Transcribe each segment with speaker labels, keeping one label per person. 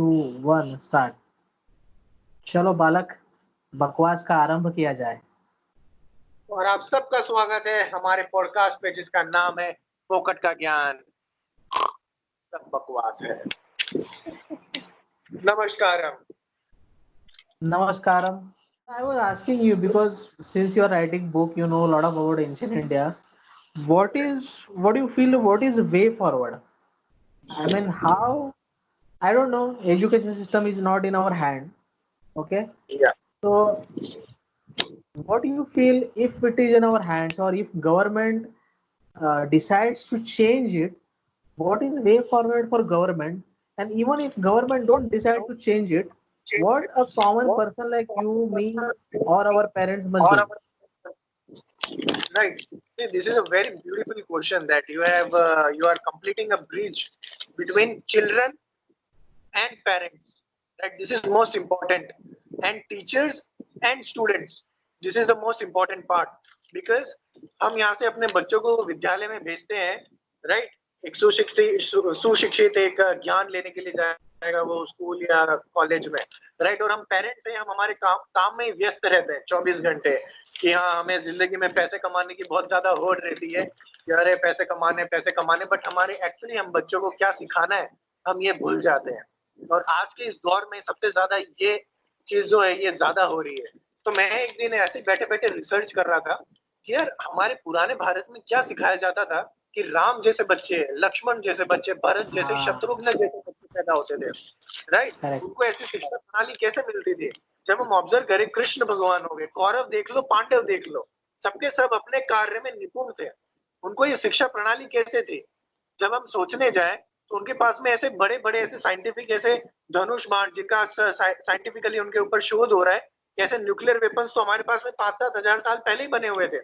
Speaker 1: To one start. चलो बालक, बकवास का आरंभ किया जाए।
Speaker 2: और आप सबका स्वागत है हमारे पॉडकास्ट पे जिसका नाम है फोकट का ज्ञान। सब बकवास है। नमस्कारम।
Speaker 1: Namaskaram. I was asking you because since you are writing book, you know a lot about ancient India. What do you feel? What is way forward? I mean, how? I don't know. Education system is not in our hand. Okay.
Speaker 2: Yeah.
Speaker 1: So, what do you feel if it is in our hands, or if government decides to change it? What is way forward for government? And even if government don't decide to change it, what a common person like you, me, or our parents must do?
Speaker 2: Right. See, this is a very beautiful question that you are completing a bridge between children and parents. Right. This is most important. And teachers and students. This is the most important part because हम यहाँ से अपने बच्चों को विद्यालय में भेजते हैं, राइट। एक सुशिक्षित एक ज्ञान लेने के लिए जाएगा वो स्कूल या कॉलेज में, राइट। और हम पेरेंट्स हैं, हम हमारे काम में व्यस्त रहते हैं 24 घंटे कि हाँ हमें जिंदगी में पैसे कमाने की बहुत ज्यादा होड़ रहती है कि अरे पैसे कमाने, बट हमारे एक्चुअली हम बच्चों को क्या सिखाना है हम ये भूल जाते हैं। और आज के इस दौर में सबसे ज्यादा ये चीज जो है ये ज्यादा हो रही है। तो मैं एक दिन ऐसे बैठे बैठे रिसर्च कर रहा था कि यार हमारे पुराने भारत में क्या सिखाया जाता था कि राम जैसे बच्चे, लक्ष्मण जैसे बच्चे, भरत जैसे, शत्रुघ्न जैसे बच्चे पैदा होते थे, राइट। उनको ऐसी शिक्षा प्रणाली कैसे मिलती थी? जब हम ऑब्जर्व करें, कृष्ण भगवान हो गए, कौरव देख लो, पांडव देख लो, सबके सब अपने कार्य में निपुण थे। उनको ये शिक्षा प्रणाली कैसे थी? जब हम सोचने जाए तो उनके पास में ऐसे बड़े बड़े ऐसे साइंटिफिक ऐसे धनुष बाण जिनका साइंटिफिकली उनके ऊपर शोध हो रहा है, कैसे न्यूक्लियर वेपन्स तो हमारे पास में 5-7 हजार साल पहले ही बने हुए थे,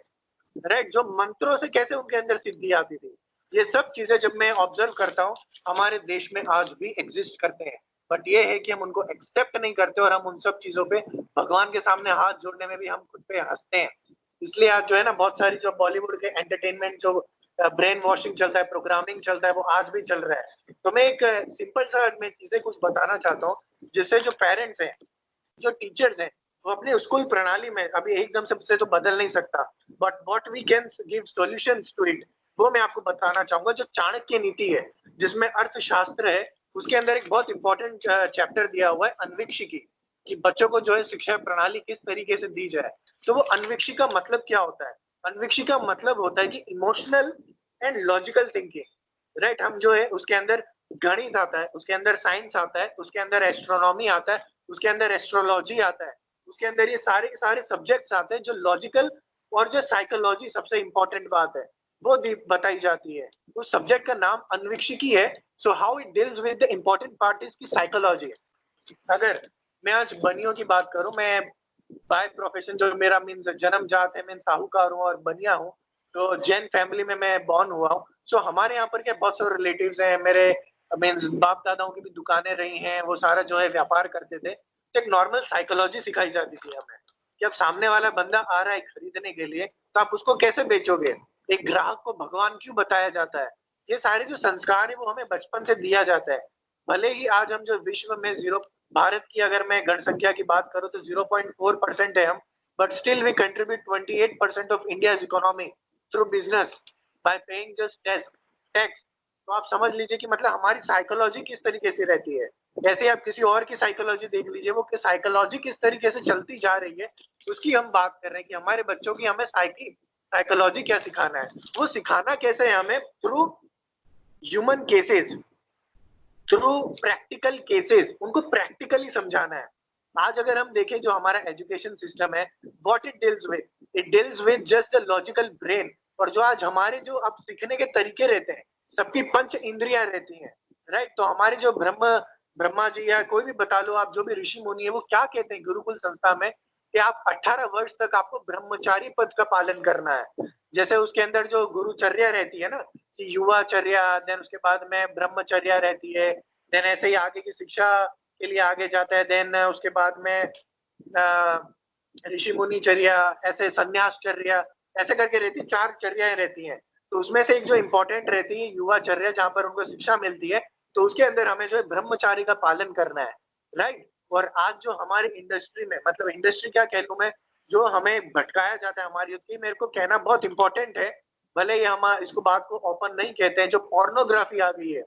Speaker 2: राइट। जो मंत्रों से कैसे उनके अंदर सिद्धि आती थी, ये सब चीजें जब मैं ऑब्जर्व करता हूँ हमारे देश में आज भी एग्जिस्ट करते हैं। बट ये है कि हम उनको एक्सेप्ट नहीं करते और हम उन सब चीजों पे भगवान के सामने हाथ जोड़ने में भी हम खुद पे हंसते हैं। इसलिए आज जो है ना बहुत सारी जो बॉलीवुड के एंटरटेनमेंट जो ब्रेन वॉशिंग चलता है, प्रोग्रामिंग चलता है, वो आज भी चल रहा है। तो मैं एक सिंपल सा मैं चीजें कुछ बताना चाहता हूँ जिससे जो पेरेंट्स हैं, जो टीचर्स हैं, वो अपने स्कूल प्रणाली में अभी एकदम से तो बदल नहीं सकता, but what we can give solutions to it, वो मैं आपको बताना चाहूंगा। जो चाणक्य नीति है जिसमें अर्थशास्त्र है, उसके अंदर एक बहुत इंपॉर्टेंट चैप्टर दिया हुआ है अन्वीक्षिकी, कि बच्चों को जो है शिक्षा प्रणाली किस तरीके से दी जाए। तो वो अन्वीक्षिका का मतलब क्या होता है? अन्वीक्षिका का मतलब होता है कि emotional and logical thinking, right. हम जो है उसके अंदर गणित आता है, उसके अंदर साइंस आता है, उसके अंदर एस्ट्रोनॉमी आता है, उसके अंदर एस्ट्रोलॉजी आता है, उसके अंदर ये सारे के सारे सब्जेक्ट्स आते हैं जो लॉजिकल और जो साइकोलॉजी सबसे इंपॉर्टेंट बात है वो बताई जाती है। उस सब्जेक्ट का नाम अन्वीक्षिकी है। So how it deals with the important part is की साइकोलॉजी। अगर मैं आज बनियों की बात करूं, मैं बाय प्रोफेशन जो मेरा मीन्स जन्म जात है, मैं साहूकार हूँ और बनिया हूँ, तो जैन फैमिली में मैं बॉर्न हुआ हूँ। सो हमारे यहाँ पर क्या बहुत सारे रिलेटिव्स हैं, मेरे मीन्स बाप दादाओं की भी दुकानें रही हैं, वो सारा जो है व्यापार करते थे। तो एक नॉर्मल साइकोलॉजी सिखाई जाती थी हमें कि अब सामने वाला बंदा आ रहा है खरीदने के लिए तो आप उसको कैसे बेचोगे, एक ग्राहक को भगवान क्यों बताया जाता है, ये सारे जो संस्कार है वो हमें बचपन से दिया जाता है। भले ही आज हम जो विश्व में भारत की अगर मैं जनसंख्या की बात करूं तो 0.4% है हम, but still we contribute 28% of India's economy through business by paying just tax. तो आप समझ लीजिए कि मतलब हमारी साइकोलॉजी किस तरीके से रहती है। जैसे आप किसी और की साइकोलॉजी देख लीजिए, वो साइकोलॉजी किस तरीके से चलती जा रही है, उसकी हम बात कर रहे हैं कि हमारे बच्चों की हमें साइकोलॉजी क्या सिखाना है। वो सिखाना कैसे है हमें? Through human cases, through practical cases, उनको प्रैक्टिकली समझाना है। आज अगर हम देखें जो हमारा एजुकेशन सिस्टम है, what it deals with just the logical brain. और जो आज हमारे जो अब सीखने के तरीके रहते हैं, सबकी पंच इंद्रियां रहती हैं, राइट। तो हमारे जो ब्रह्मा जी या कोई भी बता लो आप, जो भी ऋषि मुनि है, वो क्या कहते हैं गुरुकुल संस्था में कि आप 18 वर्ष तक आपको ब्रह्मचारी पद का पालन करना है। जैसे उसके अंदर जो गुरुचर्या रहती है ना, कि युवाचर्या, देन उसके बाद में ब्रह्मचर्या रहती है, देन ऐसे ही आगे की शिक्षा के लिए आगे जाता है, देन उसके बाद में ऋषि मुनिचर्या, ऐसे संन्यासचर्या, ऐसे करके रहती है, 4 चर्याएं रहती हैं। तो उसमें से एक जो इम्पोर्टेंट रहती है युवाचर्या, जहाँ पर उनको शिक्षा मिलती है। तो उसके अंदर हमें जो है ब्रह्मचारी का पालन करना है, राइट। और आज जो हमारे इंडस्ट्री में, मतलब इंडस्ट्री क्या कह लूं मैं, जो हमें भटकाया जाता है हमारी, ये मेरे को कहना बहुत इंपॉर्टेंट है, भले ही हम इसको बात को ओपन नहीं कहते हैं, जो पोर्नोग्राफी आ गई है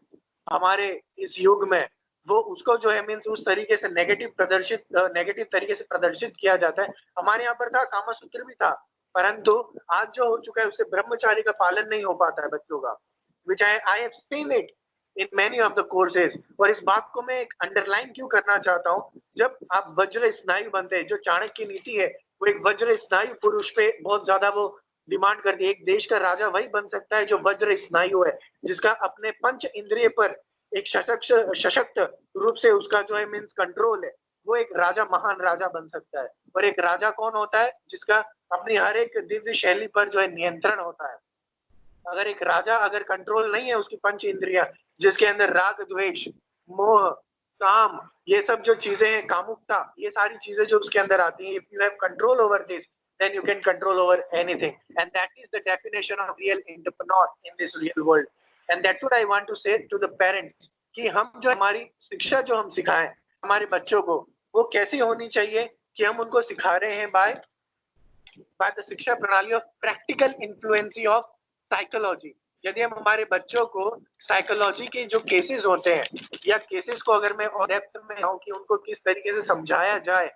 Speaker 2: हमारे इस युग में, वो उसको जो है मीन्स उस तरीके से नेगेटिव तरीके से प्रदर्शित किया जाता है। हमारे यहाँ पर था, कामसूत्र भी था, परंतु आज जो हो चुका है उससे ब्रह्मचारी का पालन नहीं हो पाता है बच्चों का, which I have seen it in many of the courses. और इस बात को मैं एक अंडरलाइन क्यों करना चाहता हूँ, जब आप वज्र स्नायु बनते हैं, जो चाणक्य की नीति है वो एक वज्र स्नायु पुरुष पे बहुत ज्यादा वो डिमांड करती है। एक देश का राजा वही बन सकता है जो वज्र स्नायु है, जिसका अपने पंच इंद्रिय पर एक सशक्त रूप से उसका जो है मीन्स कंट्रोल है, वो एक राजा, महान राजा बन सकता है। और एक राजा कौन होता है, जिसका अपनी हर एक दिव्य शैली पर जो है नियंत्रण होता है। अगर एक राजा अगर कंट्रोल नहीं है उसकी पंच इंद्रिया, जिसके अंदर राग द्वेष मोह काम, ये सब जो चीजें हैं, कामुकता, ये सारी चीजें जो उसके अंदर आती हैं, if you have control over this then you can control over anything, and that is the definition of real entrepreneur in this real world. And that's what I want to say to the parents कि हम जो हमारी शिक्षा जो हम सिखाएं हमारे बच्चों को, वो कैसी होनी चाहिए कि हम उनको सिखा रहे हैं by the शिक्षा प्रणाली of practical influence of psychology। यदि हम हमारे बच्चों को साइकोलॉजी के जो केसेस होते हैं, या केसेस को अगर मैं और डेप्थ में आऊं कि उनको किस तरीके से समझाया जाए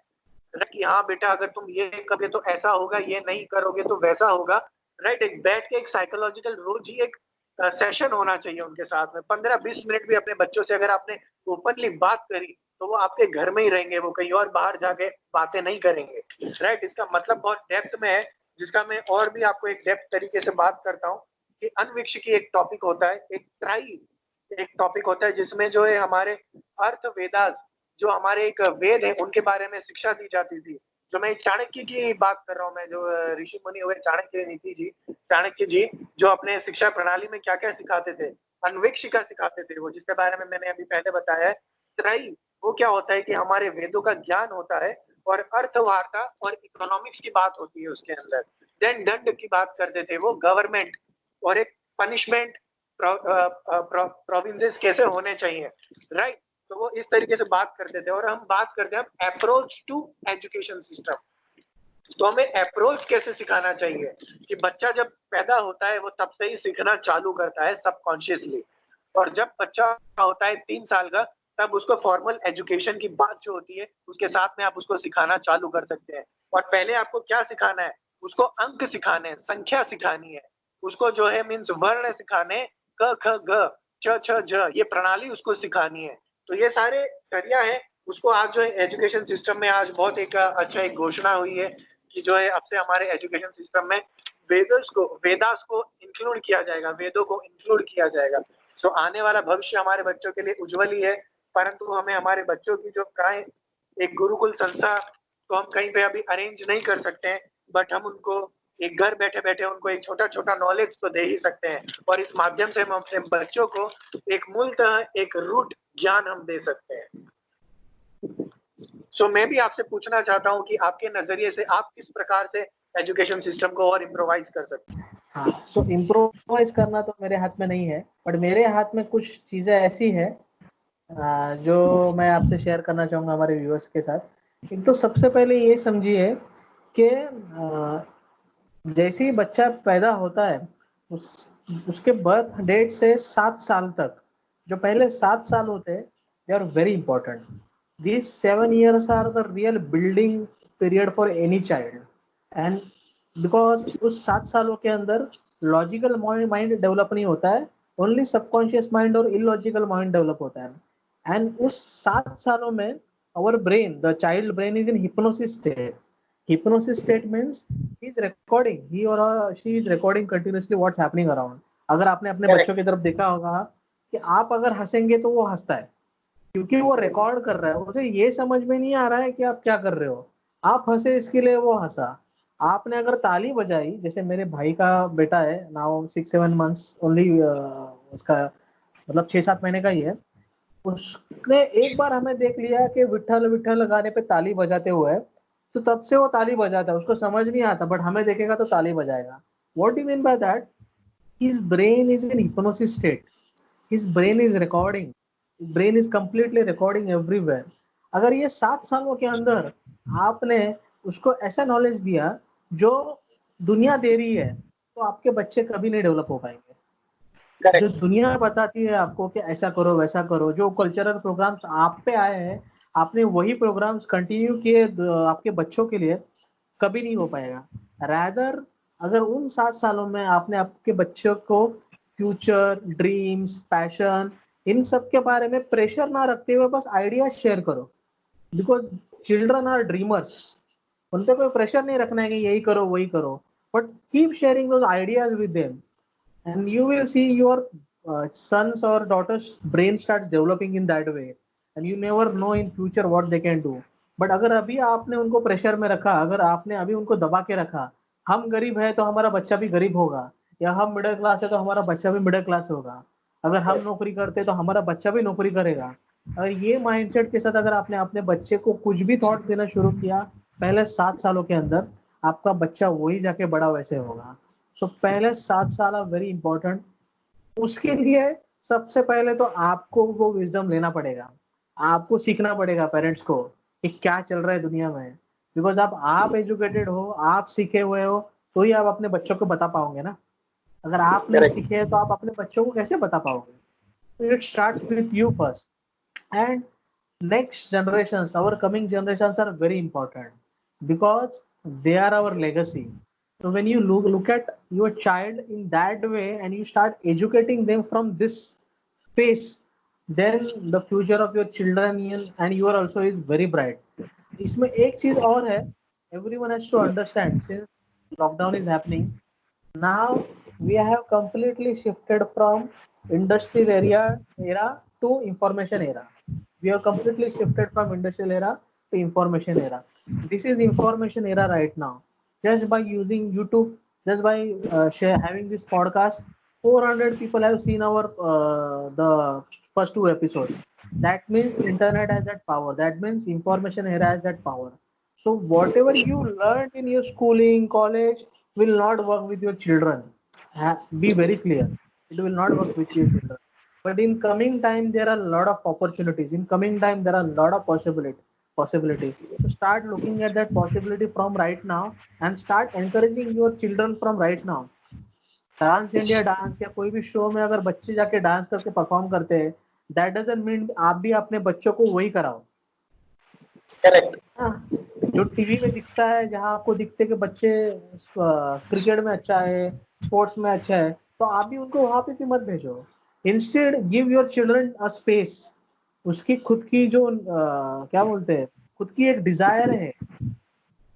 Speaker 2: कि हाँ बेटा अगर तुम ये करोगे तो ऐसा होगा, ये नहीं करोगे तो वैसा होगा, राइट। एक बैठ के एक साइकोलॉजिकल रोज ही एक सेशन होना चाहिए उनके साथ में, 15-20 मिनट भी अपने बच्चों से अगर आपने ओपनली बात करी तो वो आपके घर में ही रहेंगे, वो कहीं और बाहर जाके बातें नहीं करेंगे, राइट। इसका मतलब बहुत डेप्थ में है, जिसका मैं और भी आपको एक डेप्थ तरीके से बात करता हूँ कि अनविक्षिकी एक टॉपिक होता है, एक टॉपिक होता है जिसमें जो है हमारे अर्थ वेदास, जो हमारे एक वेद है, उनके बारे में शिक्षा दी जाती थी। जो मैं चाणक्य की बात कर रहा हूँ, मैं जो ऋषि मुनि हुए चाणक्य जी जो अपने शिक्षा प्रणाली में क्या क्या सिखाते थे, अन्वेक्षिका सिखाते थे वो, जिसके बारे में मैंने अभी पहले बताया है। त्रयी वो क्या होता है कि हमारे वेदों का ज्ञान होता है, और अर्थवार्ता और इकोनॉमिक्स की बात होती है उसके अंदर। देन दंड की बात करते थे वो, गवर्नमेंट और एक पनिशमेंट प्रोविंसेस कैसे होने चाहिए, राइट। तो वो इस तरीके से बात करते थे। और हम बात करते हैं अप्रोच टू एजुकेशन सिस्टम, तो हमें अप्रोच कैसे सिखाना चाहिए कि बच्चा जब पैदा होता है वो तब से ही सीखना चालू करता है सबकॉन्शियसली, और जब बच्चा होता है 3 साल का तब उसको फॉर्मल एजुकेशन की बात जो होती है उसके साथ में आप उसको सिखाना चालू कर सकते हैं। और पहले आपको क्या सिखाना है, उसको अंक सिखाने हैं, संख्या सिखानी है, उसको जो है मीन्स वर्ण सिखाने, क ख ग छ छ ज, ये प्रणाली उसको सिखानी है। तो ये सारे जरिया है, उसको आज जो है एजुकेशन सिस्टम में आज बहुत एक अच्छा एक घोषणा हुई है कि जो है अब से हमारे एजुकेशन सिस्टम में वेदास को इंक्लूड किया जाएगा, वेदों को इंक्लूड किया जाएगा। सो आने वाला भविष्य हमारे बच्चों के लिए उज्जवल ही है, परंतु हमें हमारे बच्चों की जो प्राय एक गुरुकुल संस्था तो हम कहीं पे अभी अरेंज नहीं कर सकते हैं, बट हम उनको एक घर बैठे बैठे उनको एक छोटा छोटा नॉलेज तो दे ही सकते हैं, और इस माध्यम से हम अपने बच्चों को एक मूलतः एक रूट ज्ञान हम दे सकते हैं। सो मैं भी आपसे पूछना चाहता हूं कि आपके नजरिए से आप किस प्रकार से एजुकेशन सिस्टम को और इम्प्रोवाइज कर सकते हैं।
Speaker 1: हाँ, सो इम्प्रोवाइज करना तो मेरे हाथ में नहीं है, बट मेरे हाथ में कुछ चीजें ऐसी है जो मैं आपसे शेयर करना चाहूंगा हमारे व्यूअर्स के साथ। एक तो सबसे पहले ये समझिए कि जैसे ही बच्चा पैदा होता है उसके बर्थ डेट से 7 साल तक, जो पहले 7 साल होते हैं, they are very important. These 7 years are the real building period for any child, and because उस 7 सालों के अंदर लॉजिकल माइंड डेवलप नहीं होता है, ओनली सबकॉन्शियस माइंड और इलॉजिकल माइंड डेवलप होता है। एंड उस 7 सालों में our brain, the child brain is in hypnosis state. Hypnosis state means he is recording, he or she is recording continuously what's happening around. अगर आपने अपने बच्चों की तरफ देखा होगा कि आप अगर हंसेंगे तो वो हंसता है, क्योंकि वो रिकॉर्ड कर रहा है, उसे ये समझ में नहीं आ रहा है कि आप क्या कर रहे हो, आप हंसे इसके लिए वो हंसा। आपने अगर ताली बजाई, जैसे मेरे भाई का बेटा है, नाउ 6-7 मंथ्स ओनली, उसका मतलब 6-7 महीने का ही है, उसने एक बार हमें देख लिया कि विठल विठल गाने पे ताली बजाते हुए, तो तब से वो ताली बजाता है। उसको समझ नहीं आता, बट हमें देखेगा तो ताली बजाएगा। What do you mean by that? His brain is in hypnosis state, his brain is recording, brain is completely recording everywhere. अगर ये 7 सालों के अंदर आपने उसको ऐसा नॉलेज दिया जो दुनिया दे रही है, तो आपके बच्चे कभी नहीं डेवलप हो पाएंगे। जो
Speaker 2: करेक्ट।
Speaker 1: दुनिया बताती है आपको कि ऐसा करो वैसा करो, जो कल्चरल प्रोग्राम्स आप पे आए हैं, आपने वही प्रोग्राम्स कंटिन्यू किए आपके बच्चों के लिए, कभी नहीं हो पाएगा। रैदर अगर उन 7 सालों में आपने आपके बच्चों को फ्यूचर, ड्रीम्स, पैशन, इन सब के बारे में प्रेशर ना रखते हुए बस आइडिया शेयर करो, बिकॉज चिल्ड्रन आर ड्रीमर्स। उन पे कोई प्रेशर नहीं रखना है कि यही करो वही करो, but keep sharing those ideas with them and you will see your sons or daughters brain starts developing in that way, and you never know in future what they can do. But अगर अभी आपने उनको pressure में रखा, अगर आपने अभी उनको दबा के रखा, हम गरीब है तो हमारा बच्चा भी गरीब होगा, या हम मिडिल क्लास है तो हमारा बच्चा भी मिडिल क्लास होगा, अगर हम नौकरी करते तो हमारा बच्चा भी नौकरी करेगा, अगर ये माइंडसेट के साथ अगर आपने अपने बच्चे को कुछ भी थॉट देना शुरू किया पहले 7 सालों के अंदर, आपका बच्चा वही जाके बड़ा वैसे होगा। सो पहले 7 साल आर वेरी इंपॉर्टेंट। उसके लिए सबसे पहले तो आपको वो विजडम लेना पड़ेगा, आपको सीखना पड़ेगा पेरेंट्स को कि क्या चल रहा है दुनिया में। बिकॉज आप एजुकेटेड हो, आप सीखे हुए हो, तो ही आप अपने बच्चों को बता पाओगे ना। अगर आप नहीं
Speaker 2: करेक्ट।
Speaker 1: सीखे तो आप अपने बच्चों को कैसे बता पाओगे? It starts with you first, and next generations, our coming generations are very important because they are our legacy. So when you look at your child in that way and you start educating them from this space, then the future of your children and your also is very bright. इसमें एक चीज और है, everyone has to understand, since lockdown is happening now, we have completely shifted from industrial area era to information era. We have completely shifted from industrial era to information era. This is information era right now. Just by using YouTube, just by having this podcast, 400 people have seen our the first 2 episodes. That means internet has that power. That means information era has that power. So whatever you learned in your schooling, college, will not work with your children. Be very clear. It will not work with your children. But in coming time, there are a lot of opportunities. In coming time, there are a lot of possibility. So start looking at that possibility from right now and start encouraging your children from right now. Dance India dance या कोई भी show में अगर बच्चे जाके dance करके perform करते हैं, दैट डजंट मीन आप भी अपने बच्चों को वही कराओ।
Speaker 2: करेक्ट।
Speaker 1: हाँ, जो टीवी में दिखता है, जहाँ आपको दिखते कि बच्चे क्रिकेट में अच्छा है, स्पोर्ट्स में अच्छा है, तो आप भी उनको वहां पे भी मत भेजो। Instead give your children a space. उसकी खुद की जो क्या बोलते हैं, खुद की एक डिजायर है,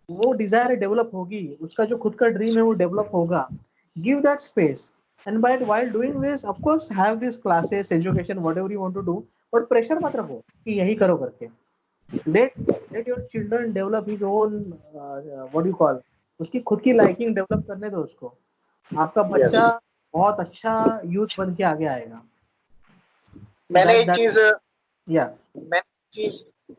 Speaker 1: वो डिजायर डेवलप होगी, उसका जो खुद का ड्रीम है वो डेवलप होगा। Give that space, and by while doing this of course have these classes, education, whatever you want to do, but pressure मत रखो कि यही करो करके। let your children develop his own what do you call, उसकी खुद की liking develop करने दो उसको। आपका
Speaker 2: यस।
Speaker 1: बच्चा बहुत अच्छा यूथ बन के आगे आएगा।
Speaker 2: मैंने
Speaker 1: दैट
Speaker 2: एक
Speaker 1: दैट
Speaker 2: चीज
Speaker 1: या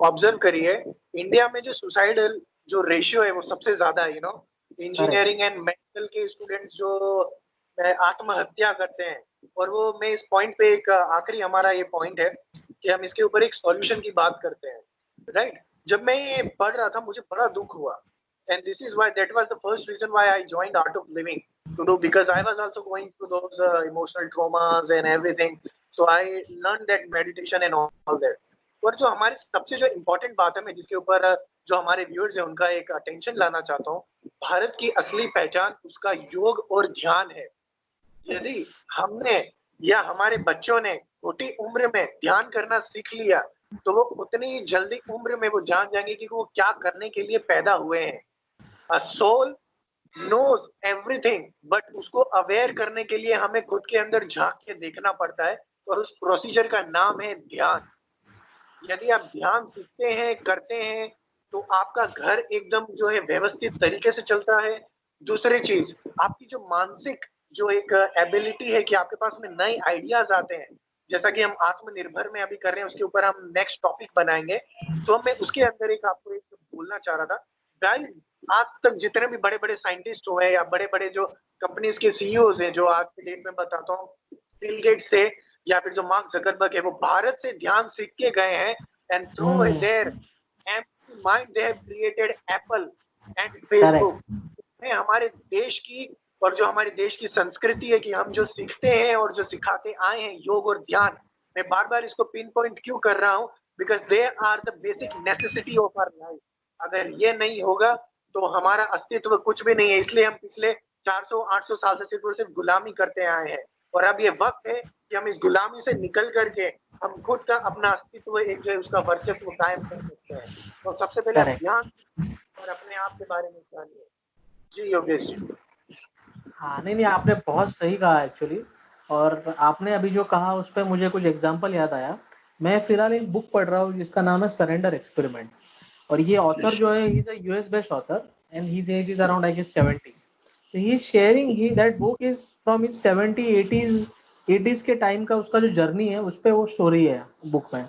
Speaker 2: ऑब्जर्व करी है। इंडिया में जो सुसाइडल जो रेशियो है वो सबसे ज्यादा है,
Speaker 1: करेक्ट।
Speaker 2: इंजीनियरिंग एंड मेडिकल के स्टूडेंट्स जो आत्महत्या करते हैं। और वो मैं इस पॉइंट पे एक आखिरी हमारा ये पॉइंट है कि हम इसके ऊपर एक सॉल्यूशन की बात करते हैं, राइट। जब मैं ये पढ़ रहा था मुझे बड़ा दुख हुआ, and this is why that was the first reason why I joined Art of Living to do, because I was also going through those emotional traumas and everything. So I learned that meditation and all that. और जो हमारे सबसे जो important बात है, मैं जिसके ऊपर जो हमारे व्यूअर्स है उनका एक अटेंशन लाना चाहता हूँ, भारत की असली पहचान उसका योग और ध्यान है। यदि हमने या हमारे बच्चों ने छोटी उम्र में ध्यान करना सीख लिया, तो वो उतनी जल्दी उम्र में वो जान जाएंगे कि वो क्या करने के लिए पैदा हुए हैं। A soul knows everything, but उसको अवेयर करने के लिए हमें खुद के अंदर झांक के देखना पड़ता है, और उस प्रोसीजर का नाम है ध्यान। यदि आप ध्यान सीखते हैं, करते हैं, तो आपका घर एकदम जो है व्यवस्थित तरीके से चलता है। दूसरी चीज, आपकी जो मानसिक जो एक एबिलिटी है कि आपके पास में नए आइडियाज आते हैं, जैसा कि हम आत्मनिर्भर में अभी कर रहे हैं, उसके ऊपर हम नेक्स्ट टॉपिक बनाएंगे। तो मैं उसके अंदर एक आपको एक बोलना चाह रहा था, गाइस, आज तक जितने भी बड़े बड़े साइंटिस्ट हुए या बड़े बड़े जो कंपनीज के सीईओ हैं, जो आज के डेट में बताता हूँ, बिल गेट्स थे, या फिर जो मार्क जकरबर्ग है वो भारत से ध्यान सीख के गए हैं, and through their empty mind they have created Apple and
Speaker 1: correct.
Speaker 2: Facebook. में हमारे देश की और जो हमारे देश की संस्कृति है कि हम जो सीखते हैं और जो सिखाते आए हैं योग और ध्यान, मैं बार बार इसको पिन पॉइंट क्यों कर रहा हूँ, because they are the basic necessity of our life. अगर ये नहीं होगा तो हमारा अस्तित्व कुछ भी नहीं है। इसलिए हम पिछले 400-800 साल से सिर्फ और सिर्फ गुलामी करते आए हैं, और अब ये वक्त है कि हम इस गुलामी से निकल करके हम खुद का अपना अस्तित्व एक जो है उसका वर्चस्व कायम कर सकते हैं। तो सबसे पहले आप
Speaker 1: करेक्ट।
Speaker 2: ध्यान और अपने आप के बारे में जानिए। जी योगेश जी।
Speaker 1: हाँ, नहीं नहीं, आपने बहुत सही कहा एक्चुअली। और आपने अभी जो कहा उस पर मुझे कुछ एग्जांपल याद आया। मैं फिलहाल एक बुक पढ़ रहा हूँ जिसका नाम है सरेंडर एक्सपेरिमेंट। और ये ऑथर जो है, he is a US based author and his age is around I guess 70। तो he is sharing, he that book is from his 70 80s के टाइम का उसका जो जर्नी है उस पे वो स्टोरी है बुक में।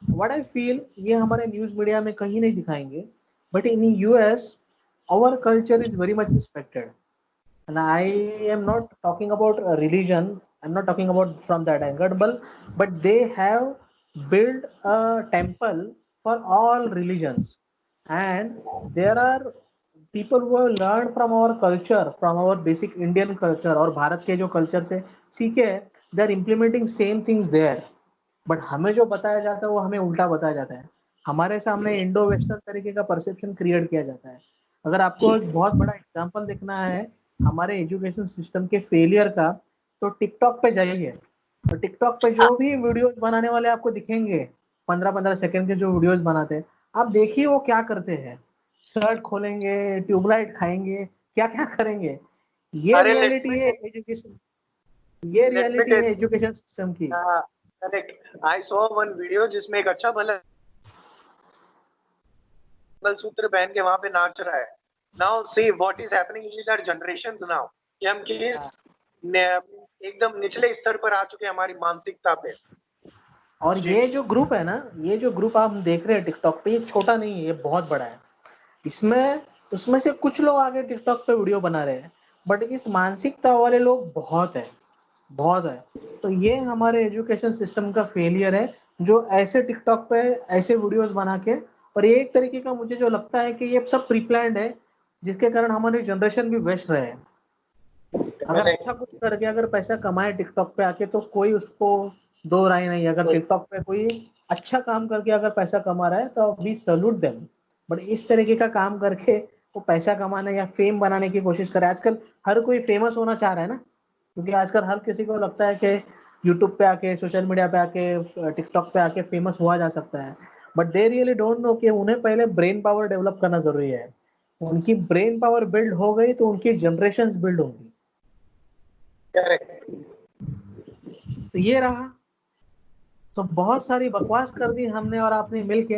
Speaker 1: व्हाट आई फील, ये हमारे न्यूज मीडिया में कहीं नहीं दिखाएंगे, but in US our culture is very much respected. And I am not talking about religion, I'm not talking about from that angle, but they have built a temple for all religions. And there are people who have learned from our culture, from our basic Indian culture और भारत के जो culture से सीखे, they are implementing same things there. But हमें जो बताया जाता है वो हमें उल्टा बताया जाता है। हमारे सामने इंडो वेस्टर्न तरीके का परसेप्शन क्रिएट किया जाता है। अगर आपको एक बहुत बड़ा एग्जांपल देखना है हमारे एजुकेशन सिस्टम के फेलियर का, तो टिकटॉक पे जाइए। और टिकटॉक पे जो भी वीडियोस बनाने वाले आपको दिखेंगे, 15-15 सेकंड के जो वीडियोस बनाते हैं, आप देखिए वो क्या करते हैं। शर्ट खोलेंगे, ट्यूबलाइट खाएंगे, क्या क्या करेंगे। ये
Speaker 2: अरे
Speaker 1: रियलिटी है एजुकेशन, ये
Speaker 2: लेट मी
Speaker 1: रियलिटी
Speaker 2: टेल,
Speaker 1: है एजुकेशन सिस्टम की।
Speaker 2: Correct. I saw one video जिसमें एक अच्छा भला मंगलसूत्र पहन के वहां पे नाच रहा है। Now see what is happening with our generations now, कि हम किस एकदम निचले स्तर पर आ चुके हैं हमारी मानसिकता पे।
Speaker 1: और
Speaker 2: जी
Speaker 1: ये जो ग्रुप है ना, ये जो ग्रुप आप देख रहे हैं टिकटॉक पे, ये छोटा नहीं है, ये बहुत बड़ा है। इसमें उसमें से कुछ लोग आगे टिकटॉक पे वीडियो बना रहे हैं, बट इस मानसिकता वाले लोग बहुत है, बहुत है। तो ये हमारे एजुकेशन सिस्टम का फेलियर है, जो ऐसे टिकटॉक पे ऐसे वीडियोस बना के। और ये एक तरीके का मुझे जो लगता है कि ये सब प्री प्लान्ड है, जिसके कारण हमारी जनरेशन भी वेस्ट रहे हैं। अगर
Speaker 2: मैंने
Speaker 1: अच्छा कुछ करके अगर पैसा कमाए टिकटॉक पे आके तो कोई उसको दो राय नहीं। अगर टिकटॉक पे कोई अच्छा काम करके अगर पैसा कमा रहा है तो वी सैल्यूट देम। बट इस तरीके का काम करके वो पैसा कमाने या फेम बनाने की कोशिश करे। आजकल हर कोई फेमस होना चाह रहा है ना, क्योंकि आजकल हर किसी को लगता है कि यूट्यूब पे आके, सोशल मीडिया पे आके, टिकटॉक पे आके फेमस हुआ जा सकता है। But they really don't know कि उन्हें पहले ब्रेन पावर डेवलप करना जरूरी है। उनकी ब्रेन पावर बिल्ड हो गई तो उनकी जनरेशन बिल्ड होगी।
Speaker 2: करेक्ट।
Speaker 1: तो ये रहा। तो बहुत सारी बकवास कर दी हमने और आपने मिलके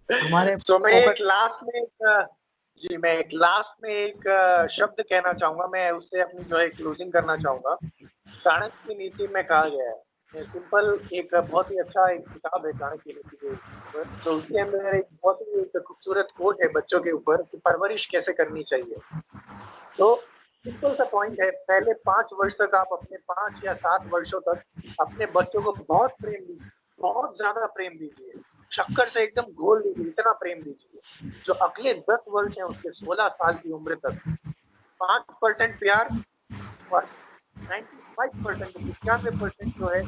Speaker 1: हमारे
Speaker 2: तो मैं
Speaker 1: फोकस।
Speaker 2: एक लास्ट में एक जी मैं एक लास्ट में एक शब्द कहना चाहूंगा, मैं उससे अपनी जो है क्लोजिंग करना चाहूंगा। चाणक्य की नीति में कहा गया है, सिंपल एक बहुत ही अच्छा एक किताब है चाणक्य नीति के ऊपर, तो उसके अंदर एक बहुत ही एक खूबसूरत कोट है बच्चों के ऊपर कि परवरिश कैसे करनी चाहिए। तो सिंपल सा पॉइंट है, पहले 5 वर्ष तक आप अपने 5 या 7 वर्षों तक अपने बच्चों को बहुत प्रेम दीजिए, बहुत ज्यादा प्रेम दीजिए, शक्कर से एकदम घोल दीजिए, इतना प्रेम दीजिए। जो अगले 10 वर्ष हैं उसके 16 साल की उम्र तक 5% प्यार और 95% 95% जो है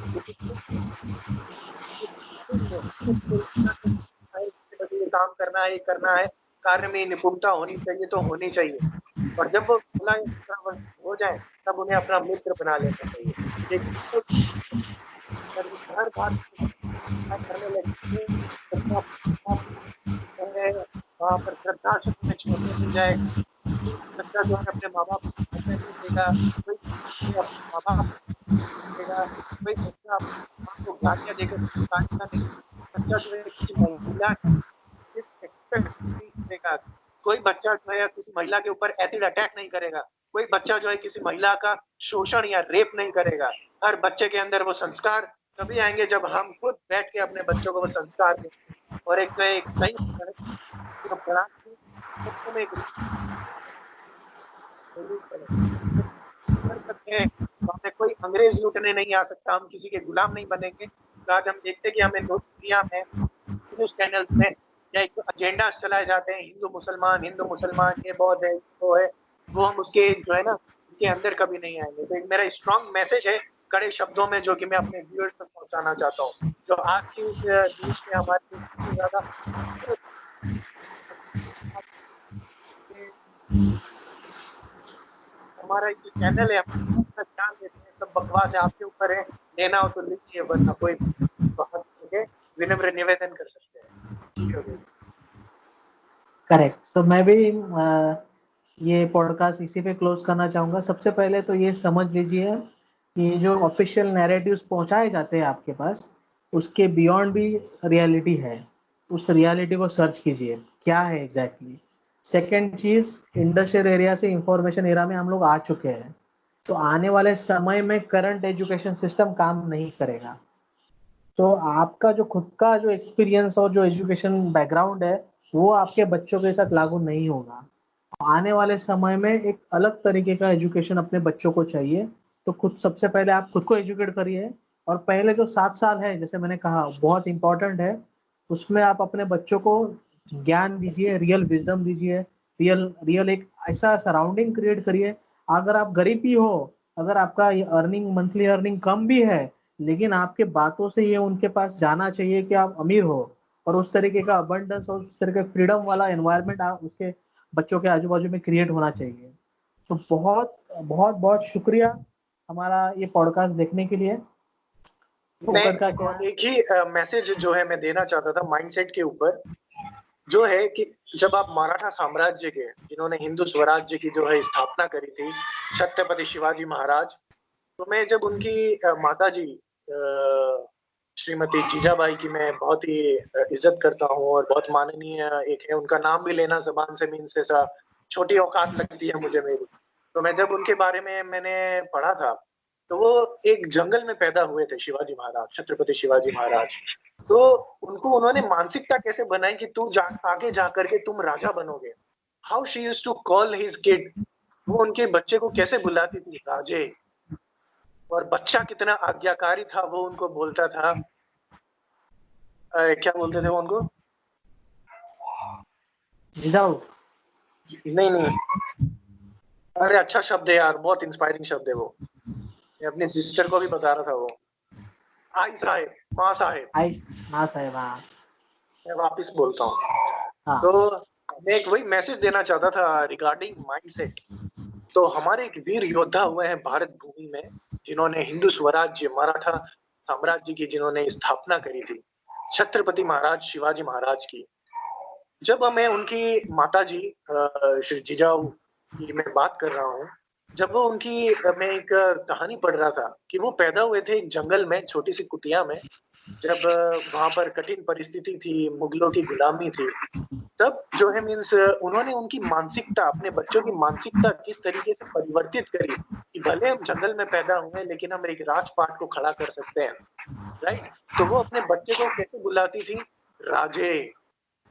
Speaker 2: ये काम करना है, ये करना है, कार्य में निपुणता होनी चाहिए तो होनी चाहिए। और जब वो 16 या 17 वर्ष हो जाए तब उन्हें अपना मित्र बना लेना चाहिए। एक हर बात करने लगे वहाँ पर वृद्धाश्रम में छोड़ने नहीं जाएगा, बच्चा जो है अपने माँ बाप को पैसे नहीं देगा, कोई अपने माँ बाप देगा, कोई बच्चा अपनी माँ को गालियाँ देकर काटेगा नहीं, बच्चा जो है किसी महिला डिसरिस्पेक्ट नहीं करेगा, कोई बच्चा जो है किसी महिला के ऊपर एसिड अटैक नहीं करेगा, कोई बच्चा जो है किसी महिला का शोषण या रेप नहीं करेगा। हर बच्चे के अंदर वो संस्कार तभी आएंगे जब हम खुद बैठ के अपने बच्चों को वो संस्कार दें। और एक सही जो बड़ा बच्चों में एक कर सकते हैं तो हमें कोई अंग्रेज लूटने नहीं आ सकता, हम किसी के गुलाम नहीं बनेंगे। तो आज हम देखते हैं कि हमें दुनिया में न्यूज चैनल्स में या एक एजेंडा चलाए जाते हैं, हिंदू मुसलमान ये बौद्ध है, वो है, वो हम उसके जो है ना इसके अंदर कभी नहीं आएंगे। तो एक मेरा स्ट्रॉन्ग मैसेज है कड़े शब्दों में, जो कि मैं अपने व्यूअर्स तक पहुंचाना चाहता हूँ। जो आज की इस देश में हमारे सबसे ज्यादा हमारा जो चैनल है, हम ध्यान देते हैं, सब बकवास है, आपके ऊपर है, लेना हो तो लीजिए, वरना कोई बहुत विनम्र निवेदन कर सकते हैं। ठीक है।
Speaker 1: करेक्ट। सो मैं भी ये पॉडकास्ट इसी पे क्लोज करना चाहूँगा। सबसे पहले तो ये समझ लीजिए कि जो ऑफिशियल नैरेटिव्स पहुंचाए जाते हैं आपके पास, उसके बियॉन्ड भी रियलिटी है। उस रियलिटी को सर्च कीजिए, क्या है एग्जैक्टली। सेकेंड चीज, इंडस्ट्रियल एरिया से इंफॉर्मेशन एरा में हम लोग आ चुके हैं, तो आने वाले समय में करंट एजुकेशन सिस्टम काम नहीं करेगा। तो आपका जो खुद का जो एक्सपीरियंस और जो एजुकेशन बैकग्राउंड है, वो आपके बच्चों के साथ लागू नहीं होगा। आने वाले समय में एक अलग तरीके का एजुकेशन अपने बच्चों को चाहिए। तो खुद सबसे पहले आप खुद को एजुकेट करिए, और पहले जो 7 साल है, जैसे मैंने कहा, बहुत इंपॉर्टेंट है। उसमें आप अपने बच्चों को ज्ञान दीजिए, रियल विजडम दीजिए, रियल रियल एक ऐसा सराउंडिंग क्रिएट करिए। अगर आप गरीब भी हो, अगर आपका अर्निंग मंथली अर्निंग कम भी है, लेकिन आपके बातों से ये उनके पास जाना चाहिए कि आप अमीर हो, और उस तरीके का अबंडेंस और उस तरीके फ्रीडम वाला एनवायरनमेंट आप उसके बच्चों के आजू बाजू में क्रिएट होना चाहिए। तो बहुत बहुत बहुत शुक्रिया हमारा ये पॉडकास्ट देखने के लिए।
Speaker 2: मैं
Speaker 1: का क्या
Speaker 2: एक ही मैसेज जो है मैं देना चाहता था माइंडसेट के ऊपर, जो है कि जब आप मराठा साम्राज्य के, जिन्होंने हिंदू स्वराज्य की जो है स्थापना करी थी, छत्रपति शिवाजी महाराज, तो मैं जब उनकी माता जी श्रीमती जीजाबाई की मैं बहुत ही इज्जत करता हूँ, और बहुत माननीय एक है, उनका नाम भी लेना जबान से मीन से सा छोटी औकात लगती है मुझे मेरी। तो मैं जब उनके बारे में मैंने पढ़ा था, तो वो एक जंगल में पैदा हुए थे, शिवाजी महाराज, छत्रपति शिवाजी महाराज। तो उनको उन्होंने मानसिकता कैसे बनाई कि आगे जा करके तुम राजा बनोगे। How she used to call his kid, वो उनके बच्चे को कैसे बुलाती थी, राजे। और बच्चा कितना आज्ञाकारी था, वो उनको बोलता था क्या बोलते थे वो उनको,
Speaker 1: जाओ।
Speaker 2: नहीं नहीं, अरे अच्छा शब्द है यार, बहुत इंस्पायरिंग शब्द है वो, मैं अपनी सिस्टर को भी बता रहा था वो, आई साहेब, माँ साहेब,
Speaker 1: आई ना साहेब। हाँ
Speaker 2: मैं वापिस बोलता हूँ।
Speaker 1: हाँ।
Speaker 2: तो मैं एक वही मैसेज देना चाहता था रिगार्डिंग माइंडसेट। तो हमारे एक वीर योद्धा हुए हैं भारत भूमि में, जिन्होंने हिंदू स्वराज्य, मराठा साम्राज्य की जिन्होंने स्थापना करी थी, छत्रपति महाराज शिवाजी महाराज की। जब मैं उनकी माता जी श्री जिजाऊ की मैं बात कर रहा हूँ, जब वो उनकी मैं एक कहानी पढ़ रहा था कि वो पैदा हुए थे एक जंगल में, छोटी सी कुटिया में, जब वहां पर कठिन परिस्थिति थी, मुगलों की गुलामी थी, तब जो है मीन्स उन्होंने उनकी मानसिकता, अपने बच्चों की मानसिकता किस तरीके से परिवर्तित करी कि भले हम जंगल में पैदा हुए लेकिन हम एक राजपाट को खड़ा कर सकते हैं। राइट। तो वो अपने बच्चे को कैसे बुलाती थी, राजे।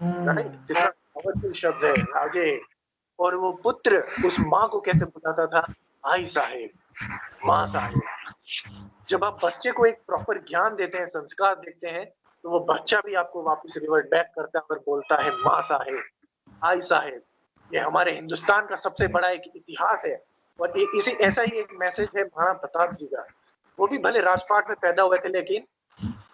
Speaker 2: राइट, कितना पावरफुल शब्द है, राजे। और वो पुत्र उस माँ को कैसे बुलाता था, आई साहेब, माँ साहेब। जब आप बच्चे को एक प्रॉपर ज्ञान देते हैं, संस्कार देते हैं, तो वो बच्चा भी आपको वापस रिवर्ट बैक करता है और बोलता है माँ साहेब, आई साहेब। ये हमारे हिंदुस्तान का सबसे बड़ा एक इतिहास है। और इसी ऐसा ही एक मैसेज है महाराणा प्रताप जी का। वो भी भले राजपाट में पैदा हुए थे, लेकिन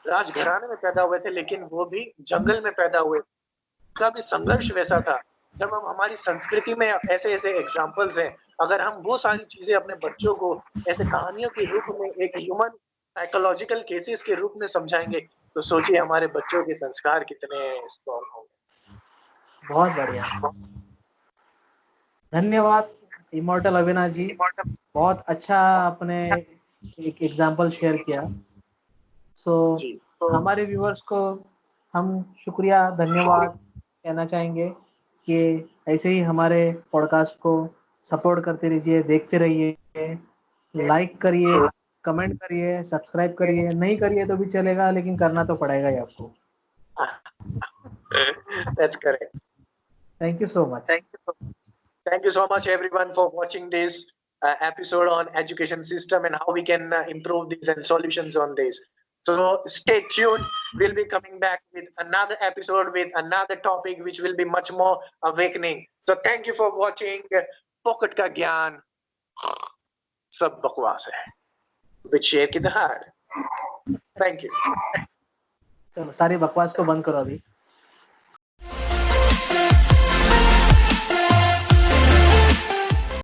Speaker 2: राजघराने में पैदा हुए थे, लेकिन वो भी जंगल में पैदा हुए। उसका भी संघर्ष वैसा था। जब हम हमारी संस्कृति में ऐसे ऐसे एग्जाम्पल्स हैं, अगर हम वो सारी चीजें अपने बच्चों को ऐसे कहानियों के रूप में, एक ह्यूमन साइकोलॉजिकल केसेस के रूप में समझाएंगे, तो सोचिए हमारे बच्चों के संस्कार कितने स्ट्रॉन्ग होंगे।
Speaker 1: बहुत बढ़िया। धन्यवाद इमोर्टल अविनाश जी, बहुत अच्छा आपने एक एग्जाम्पल शेयर किया। सो
Speaker 2: जी,
Speaker 1: हमारे व्यूअर्स को हम शुक्रिया धन्यवाद कहना चाहेंगे कि ऐसे ही हमारे पॉडकास्ट को सपोर्ट करते रहिए, देखते रहिए, लाइक करिए, कमेंट करिए, सब्सक्राइब करिए। नहीं करिए तो भी चलेगा, लेकिन करना तो पड़ेगा ही आपको।
Speaker 2: that's correct.
Speaker 1: Thank you so much.
Speaker 2: Thank you so much everyone for watching this. episode on education system and how we can improve this and solutions on this. So stay tuned. We'll be coming back with another episode with another topic which will be much more awakening. So thank you for watching Pocket का ज्ञान सब बकवास है with शेर की दहाड़. Thank you.
Speaker 1: चलो सारी बकवास को बंद करो अभी.